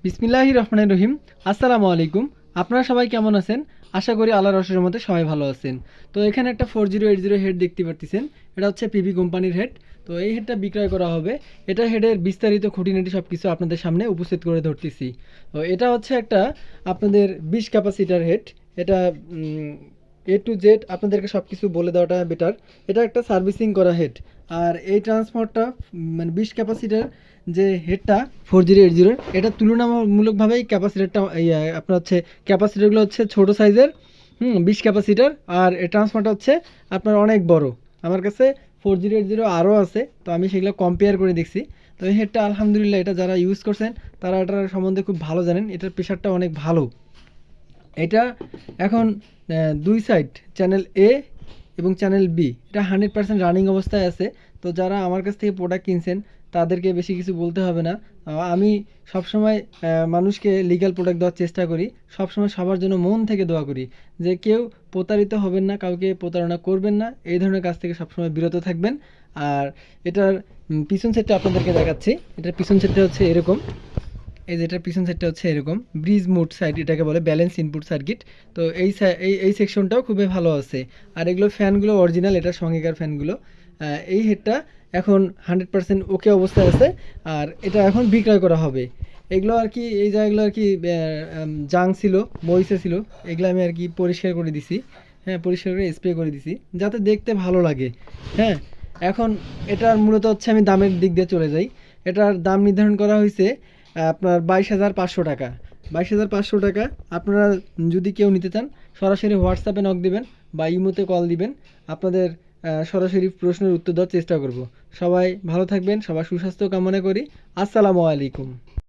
বিসমিল্লাহির রহমানির রহিম। আসসালামু আলাইকুম। আপনারা সবাই কেমন আছেন? আশা করি আল্লাহর অশেষ রহমতে সবাই ভালো আছেন। তো এখানে একটা 4080 হেড দেখতে পারতেছেন। এটা হচ্ছে পিভি কোম্পানির হেড। তো এই হেডটা বিক্রয় করা হবে। এটা হেডের বিস্তারিত খুঁটিনাটি সব কিছু আপনাদের সামনে উপস্থিত করে ধরতেছি। তো এটা হচ্ছে একটা আপনাদের 20 ক্যাপাসিটার হেড। এটা এ টু জেড আপনাদেরকে সব কিছু বলে দেওয়াটা বেটার। এটা একটা সার্ভিসিং করা হেড। আর এই ট্রান্সফারটা মানে 20 ক্যাপাসিটার যে হেডটা 4080 এটা তুলনামূলকভাবেই ক্যাপাসিটারটা আপনার হচ্ছে ক্যাপাসিটারগুলো হচ্ছে ছোট সাইজের 20 ক্যাপাসিটার। আর এই ট্রান্সফারটা হচ্ছে আপনার অনেক বড়। আমার কাছে 4080 আরও আছে, তো আমি সেগুলো কম্পেয়ার করে দেখছি। তো এই হেডটা আলহামদুলিল্লাহ এটা যারা ইউজ করছেন তারা এটার সম্বন্ধে খুব ভালো জানেন। এটার প্রেশারটা অনেক ভালো। এটা এখন দুই সাইড চ্যানেল এ এবং চ্যানেল বি এটা 100% রানিং অবস্থায় আছে। তো যারা আমার কাছ থেকে প্রোডাক্ট কিনছেন তাদেরকে বেশি কিছু বলতে হবে না। আমি সবসময় মানুষকে লিগ্যাল প্রোডাক্ট দেওয়ার চেষ্টা করি। সবসময় সবার জন্য মন থেকে দোয়া করি যে কেউ প্রতারিত হবেন না, কাউকে প্রতারণা করবেন না, এই ধরনের কাজ থেকে সবসময় বিরত থাকবেন। আর এটার পিছন সেটটা আপনাদেরকে দেখাচ্ছি। এটার পিছন সেটটা হচ্ছে এরকম। এই যে এটার পিছন সাইডটা হচ্ছে এরকম ব্রিজ মোড সাইড, এটাকে বলে ব্যালেন্স ইনপুট সার্কিট। তো এই সেকশনটাও খুবই ভালো আছে। আর এগুলো ফ্যানগুলো অরিজিনাল, এটার সঙ্গেকার ফ্যানগুলো। এই হেডটা এখন 100% ওকে অবস্থায় আছে। আর এটা এখন বিক্রয় করা হবে। এগুলো আর কি এই জায়গাগুলো আর কি জাং ছিল, মরিচা ছিল, এগুলো আমি আর কি পরিষ্কার করে দিছি। হ্যাঁ, পরিষ্কার করে স্প্রে করে দিছি যাতে দেখতে ভালো লাগে। হ্যাঁ, এখন এটার মূলত হচ্ছে আমি দামের দিক দিয়ে চলে যাই। এটার দাম নির্ধারণ করা হয়েছে আপনার 22,500 টাকা। 22,500 টাকা। আপনারা যদি কেউ নিতে চান সরাসরি হোয়াটসঅ্যাপে নক দিবেন বা ইমোতে কল দিবেন। আপনাদের সরাসরি প্রশ্নের উত্তর দেওয়ার চেষ্টা করব। সবাই ভালো থাকবেন, সবার সুস্বাস্থ্য কামনা করি। আসসালামু আলাইকুম।